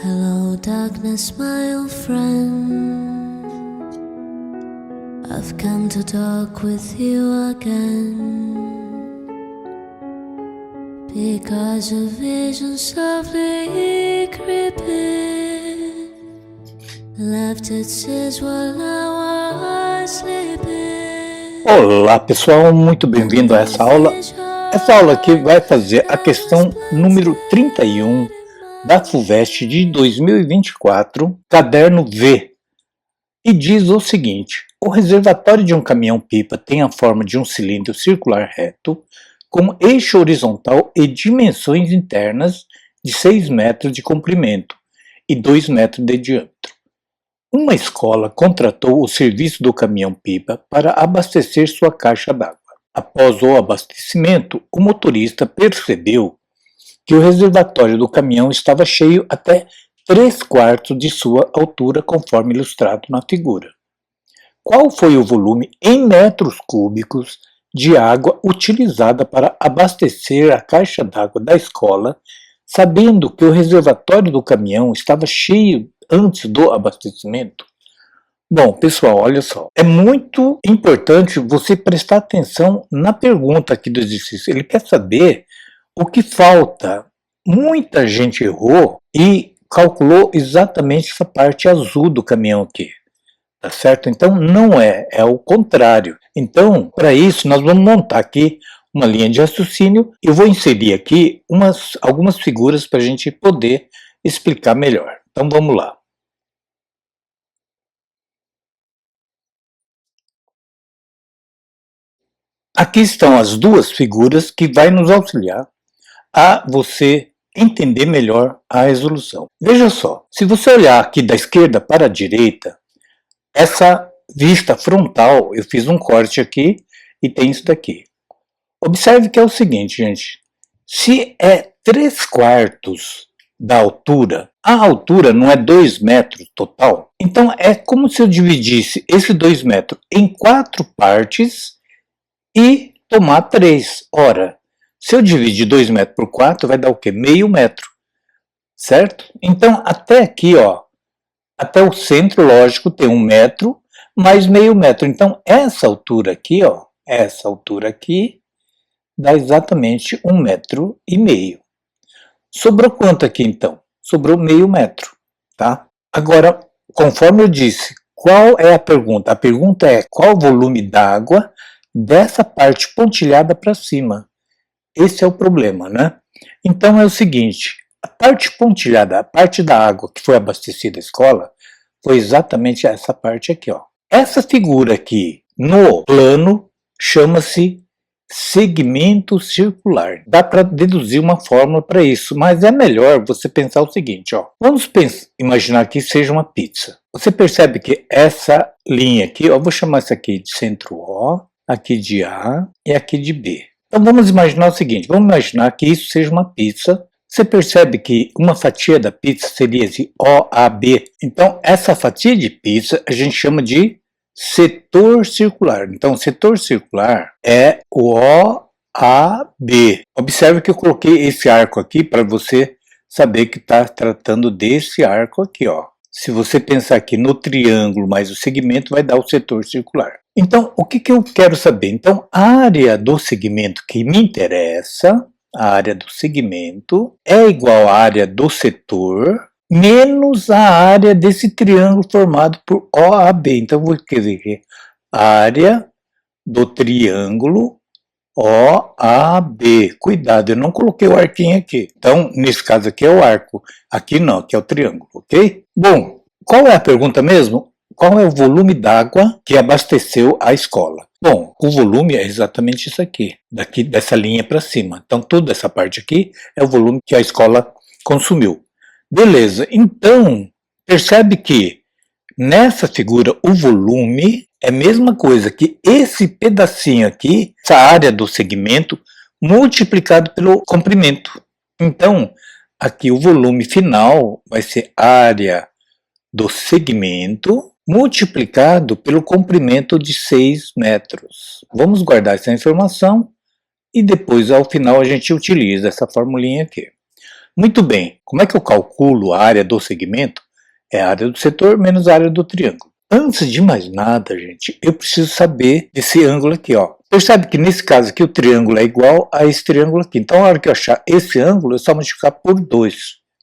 Hello darkness, my old friend. I've come to talk with you again, because a vision softly creeping left its tears while I was sleeping. Olá pessoal, muito bem-vindo a essa aula. Essa aula aqui vai fazer a questão número 31 da FUVEST de 2024, caderno V, e diz o seguinte: o reservatório de um caminhão-pipa tem a forma de um cilindro circular reto, com eixo horizontal e dimensões internas de 6 metros de comprimento e 2 metros de diâmetro. Uma escola contratou o serviço do caminhão-pipa para abastecer sua caixa d'água. Após o abastecimento, o motorista percebeu que o reservatório do caminhão estava cheio até 3/4 de sua altura, conforme ilustrado na figura. Qual foi o volume em metros cúbicos de água utilizada para abastecer a caixa d'água da escola, sabendo que o reservatório do caminhão estava cheio antes do abastecimento? Bom, pessoal, olha só. É muito importante você prestar atenção na pergunta aqui do exercício. Ele quer saber o que falta. Muita gente errou e calculou exatamente essa parte azul do caminhão aqui. Tá certo? Então não é o contrário. Então, para isso, nós vamos montar aqui uma linha de raciocínio. Eu vou inserir aqui algumas figuras para a gente poder explicar melhor. Então vamos lá. Aqui estão as duas figuras que vai nos auxiliar a você entender melhor a resolução. Veja só, se você olhar aqui da esquerda para a direita, essa vista frontal, eu fiz um corte aqui e tem isso daqui. Observe que é o seguinte, gente, se é 3/4 da altura, a altura não é 2 metros total, então é como se eu dividisse esse 2 metros em 4 partes e tomar 3. Ora, se eu dividir 2 metros por 4, vai dar o quê? Meio metro, certo? Então, até aqui, ó, até o centro, lógico, tem 1 metro, mais meio metro. Então, essa altura aqui, ó, essa altura aqui, dá exatamente 1,5 metro. Sobrou quanto aqui, então? Sobrou meio metro, tá? Agora, conforme eu disse, qual é a pergunta? A pergunta é qual o volume d'água dessa parte pontilhada para cima? Esse é o problema, né? Então é o seguinte, a parte pontilhada, a parte da água que foi abastecida à escola, foi exatamente essa parte aqui, ó. Essa figura aqui no plano chama-se segmento circular. Dá para deduzir uma fórmula para isso, mas é melhor você pensar o seguinte, ó. Vamos imaginar que seja uma pizza. Você percebe que essa linha aqui, ó, vou chamar isso aqui de centro O, aqui de A e aqui de B. Então vamos imaginar o seguinte, vamos imaginar que isso seja uma pizza. Você percebe que uma fatia da pizza seria de OAB. Então essa fatia de pizza a gente chama de setor circular. Então o setor circular é o OAB. Observe que eu coloquei esse arco aqui para você saber que está tratando desse arco aqui, ó. Se você pensar aqui no triângulo mais o segmento, vai dar o setor circular. Então, o que eu quero saber? Então, a área do segmento que me interessa, a área do segmento, é igual à área do setor, menos a área desse triângulo formado por OAB. Então, vou escrever área do triângulo OAB. Cuidado, eu não coloquei o arquinho aqui. Então, nesse caso aqui é o arco. Aqui não, aqui é o triângulo, ok? Bom, qual é a pergunta mesmo? Qual é o volume d'água que abasteceu a escola? Bom, o volume é exatamente isso aqui, daqui dessa linha para cima. Então, toda essa parte aqui é o volume que a escola consumiu. Beleza, então, percebe que nessa figura o volume é a mesma coisa que esse pedacinho aqui, essa área do segmento, multiplicado pelo comprimento. Então, aqui o volume final vai ser área do segmento multiplicado pelo comprimento de 6 metros. Vamos guardar essa informação e depois ao final a gente utiliza essa formulinha aqui. Muito bem, como é que eu calculo a área do segmento? É a área do setor menos a área do triângulo. Antes de mais nada, gente, eu preciso saber esse ângulo aqui, ó. Percebe que nesse caso aqui o triângulo é igual a esse triângulo aqui. Então, na hora que eu achar esse ângulo, é só multiplicar por 2,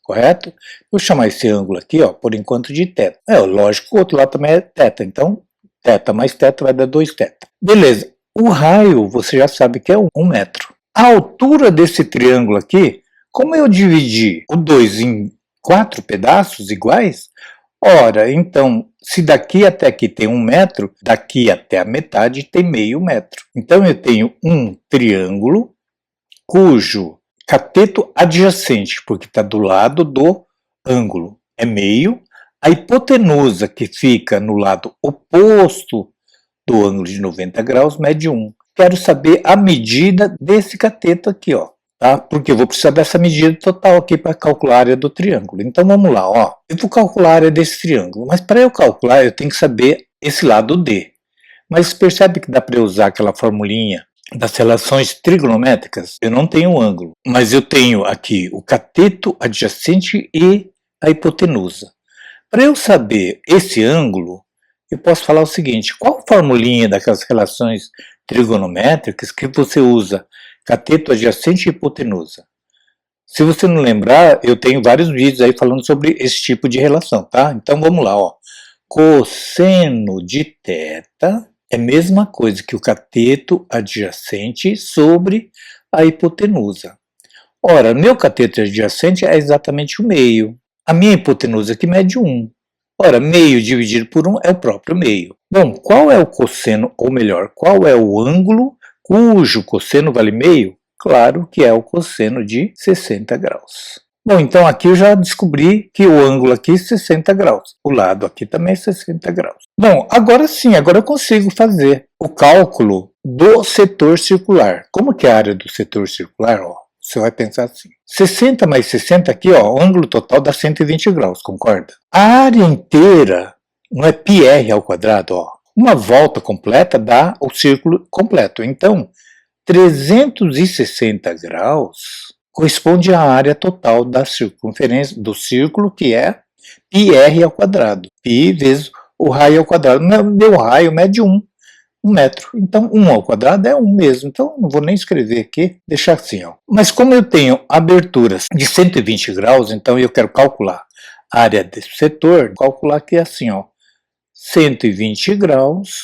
correto? Vou chamar esse ângulo aqui, ó, por enquanto de θ. Lógico que o outro lado também é θ, então θ mais θ vai dar 2θ. Beleza, o raio você já sabe que é 1 metro. A altura desse triângulo aqui, como eu dividi o 2 em 4 pedaços iguais, ora, então, se daqui até aqui tem 1 metro, daqui até a metade tem meio metro. Então, eu tenho um triângulo cujo cateto adjacente, porque está do lado do ângulo, é meio. A hipotenusa, que fica no lado oposto do ângulo de 90 graus, mede 1. Quero saber a medida desse cateto aqui, ó. Tá? Porque eu vou precisar dessa medida total aqui para calcular a área do triângulo. Então vamos lá, ó. Eu vou calcular a área desse triângulo, mas para eu calcular eu tenho que saber esse lado D. Mas percebe que dá para eu usar aquela formulinha das relações trigonométricas? Eu não tenho ângulo, mas eu tenho aqui o cateto adjacente e a hipotenusa. Para eu saber esse ângulo, eu posso falar o seguinte: qual formulinha daquelas relações trigonométricas que você usa cateto adjacente e hipotenusa? Se você não lembrar, eu tenho vários vídeos aí falando sobre esse tipo de relação, tá? Então vamos lá, ó. Cosseno de θ é a mesma coisa que o cateto adjacente sobre a hipotenusa. Ora, meu cateto adjacente é exatamente o meio. A minha hipotenusa aqui mede 1. Ora, meio dividido por 1 é o próprio meio. Bom, qual é o cosseno, ou melhor, qual é o ângulo cujo cosseno vale meio? Claro que é o cosseno de 60 graus. Bom, então aqui eu já descobri que o ângulo aqui é 60 graus. O lado aqui também é 60 graus. Bom, agora sim, agora eu consigo fazer o cálculo do setor circular. Como que é a área do setor circular? Ó, você vai pensar assim: 60 mais 60 aqui, ó, o ângulo total dá 120 graus, concorda? A área inteira não é πr ao quadrado, ó. Uma volta completa dá o círculo completo. Então, 360 graus corresponde à área total da circunferência do círculo, que é πr ao quadrado. Π vezes o raio ao quadrado. Meu raio mede 1 metro. Então, 1 ao quadrado é 1 mesmo. Então, não vou nem escrever aqui, deixar assim, ó. Mas como eu tenho aberturas de 120 graus, então eu quero calcular a área desse setor, calcular aqui assim, ó. 120 graus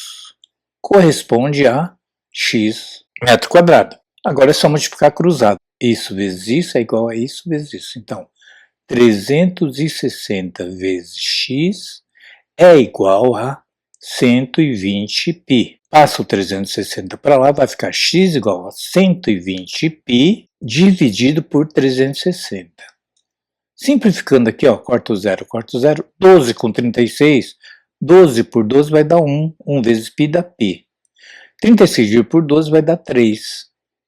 corresponde a x metro quadrado. Agora é só multiplicar cruzado. Isso vezes isso é igual a isso vezes isso. Então, 360 vezes x é igual a 120π. Passa o 360 para lá, vai ficar x igual a 120π dividido por 360. Simplificando aqui, ó, corta o 0, 12 com 36, 12 por 12 vai dar 1, 1 vezes π dá π. 36 dividido por 12 vai dar 3.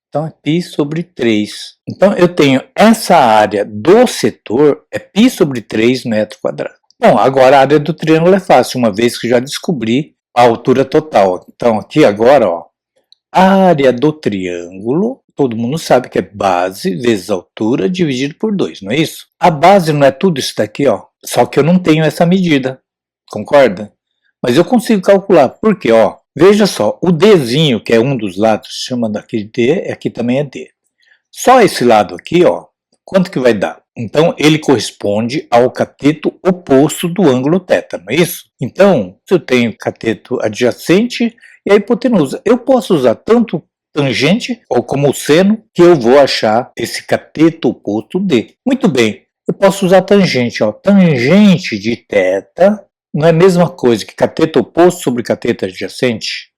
Então, é π sobre 3. Então, eu tenho essa área do setor, é π sobre 3 metros quadrados. Bom, agora a área do triângulo é fácil, uma vez que já descobri a altura total. Então, aqui agora, ó, a área do triângulo, todo mundo sabe que é base vezes altura dividido por 2, não é isso? A base não é tudo isso daqui, ó, só que eu não tenho essa medida, concorda? Mas eu consigo calcular, porque, ó, veja só, o Dzinho, que é um dos lados, chamando aqui de D, aqui também é D. Só esse lado aqui, ó, quanto que vai dar? Então, ele corresponde ao cateto oposto do ângulo θ, não é isso? Então, se eu tenho cateto adjacente e a hipotenusa, eu posso usar tanto tangente ou como o seno, que eu vou achar esse cateto oposto D. Muito bem, eu posso usar tangente, ó, tangente de θ não é a mesma coisa que cateto oposto sobre cateto adjacente?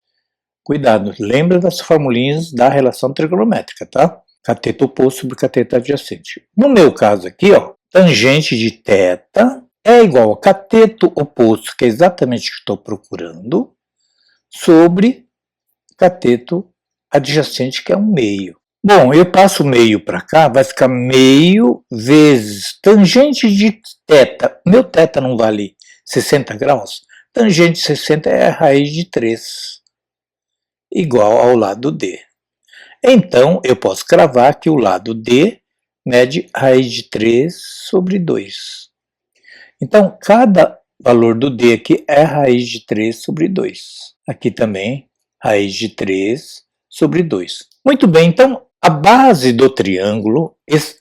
Cuidado, lembra das formulinhas da relação trigonométrica, tá? Cateto oposto sobre cateto adjacente. No meu caso aqui, ó, tangente de θ é igual a cateto oposto, que é exatamente o que estou procurando, sobre cateto adjacente, que é 1 meio. Bom, eu passo meio para cá, vai ficar meio vezes tangente de θ. Meu θ não vale 60 graus? Tangente de 60 é a raiz de 3, igual ao lado D. Então, eu posso cravar que o lado D mede raiz de 3 sobre 2. Então, cada valor do D aqui é raiz de 3 sobre 2. Aqui também, raiz de 3 sobre 2. Muito bem, então, a base do triângulo,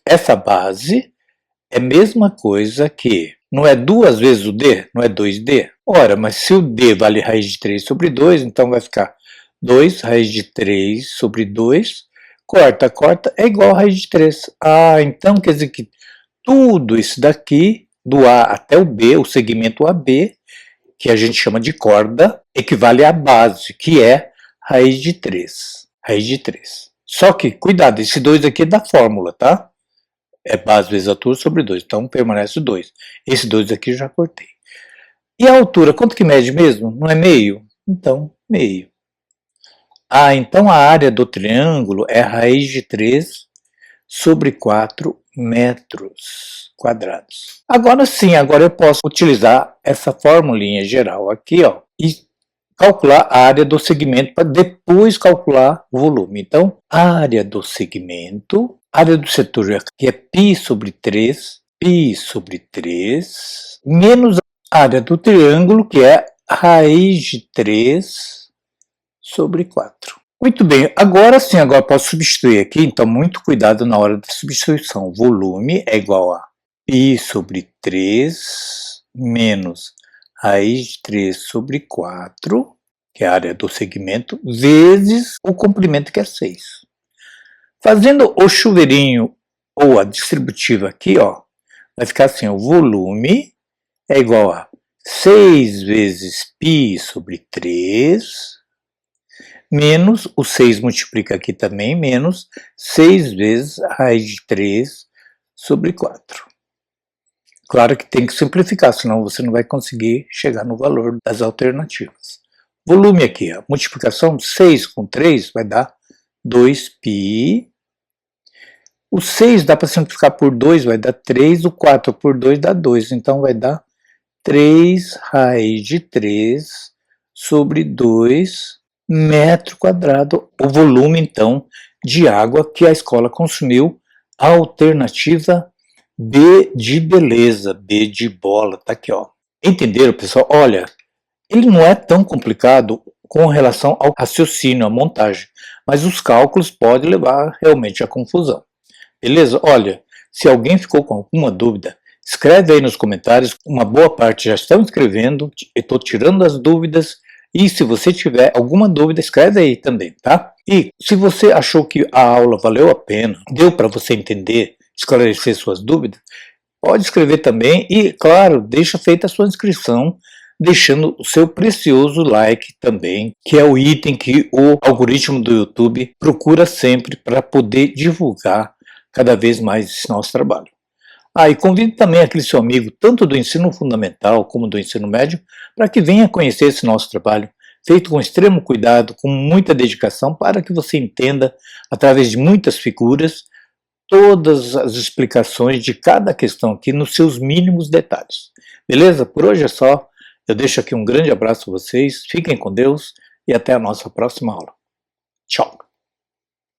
essa base, é a mesma coisa que, não é 2 vezes o D? Não é 2D? Ora, mas se o D vale raiz de 3 sobre 2, então vai ficar 2 raiz de 3 sobre 2, corta, é igual a raiz de 3. Ah, então quer dizer que tudo isso daqui, do A até o B, o segmento AB, que a gente chama de corda, equivale à base, que é raiz de 3. Raiz de 3. Só que, cuidado, esse 2 aqui é da fórmula, tá? É base vezes altura sobre 2, então permanece 2. Esse 2 aqui eu já cortei. E a altura, quanto que mede mesmo? Não é meio? Então, meio. Ah, então a área do triângulo é raiz de 3 sobre 4 metros quadrados. Agora sim, agora eu posso utilizar essa formulinha geral aqui, ó, e calcular a área do segmento para depois calcular o volume. Então, a área do segmento, área do setor aqui é π sobre 3, menos a área do triângulo, que é raiz de 3 sobre 4. Muito bem, agora sim, agora posso substituir aqui, então muito cuidado na hora da substituição. Volume é igual a π sobre 3 menos raiz de 3 sobre 4, que é a área do segmento, vezes o comprimento, que é 6. Fazendo o chuveirinho ou a distributiva aqui, ó, vai ficar assim, o volume é igual a 6 vezes π sobre 3, menos, o 6 multiplica aqui também, menos 6 vezes raiz de 3 sobre 4. Claro que tem que simplificar, senão você não vai conseguir chegar no valor das alternativas. Volume aqui, a multiplicação de 6 com 3 vai dar 2π. O 6 dá para simplificar por 2, vai dar 3. O 4 por 2 dá 2, então vai dar 3 raiz de 3 sobre 2 metro quadrado, o volume, então, de água que a escola consumiu. A alternativa B de beleza, B de bola, tá aqui, ó. Entenderam, pessoal? Olha, ele não é tão complicado com relação ao raciocínio, à montagem, mas os cálculos podem levar realmente à confusão. Beleza? Olha, se alguém ficou com alguma dúvida, escreve aí nos comentários, uma boa parte já estão escrevendo, eu estou tirando as dúvidas. E se você tiver alguma dúvida, escreve aí também, tá? E se você achou que a aula valeu a pena, deu para você entender, esclarecer suas dúvidas, pode escrever também e, claro, deixa feita a sua inscrição, deixando o seu precioso like também, que é o item que o algoritmo do YouTube procura sempre para poder divulgar cada vez mais esse nosso trabalho. Ah, e convido também aquele seu amigo, tanto do ensino fundamental como do ensino médio, para que venha conhecer esse nosso trabalho, feito com extremo cuidado, com muita dedicação, para que você entenda, através de muitas figuras, todas as explicações de cada questão aqui nos seus mínimos detalhes. Beleza? Por hoje é só. Eu deixo aqui um grande abraço a vocês, fiquem com Deus e até a nossa próxima aula. Tchau!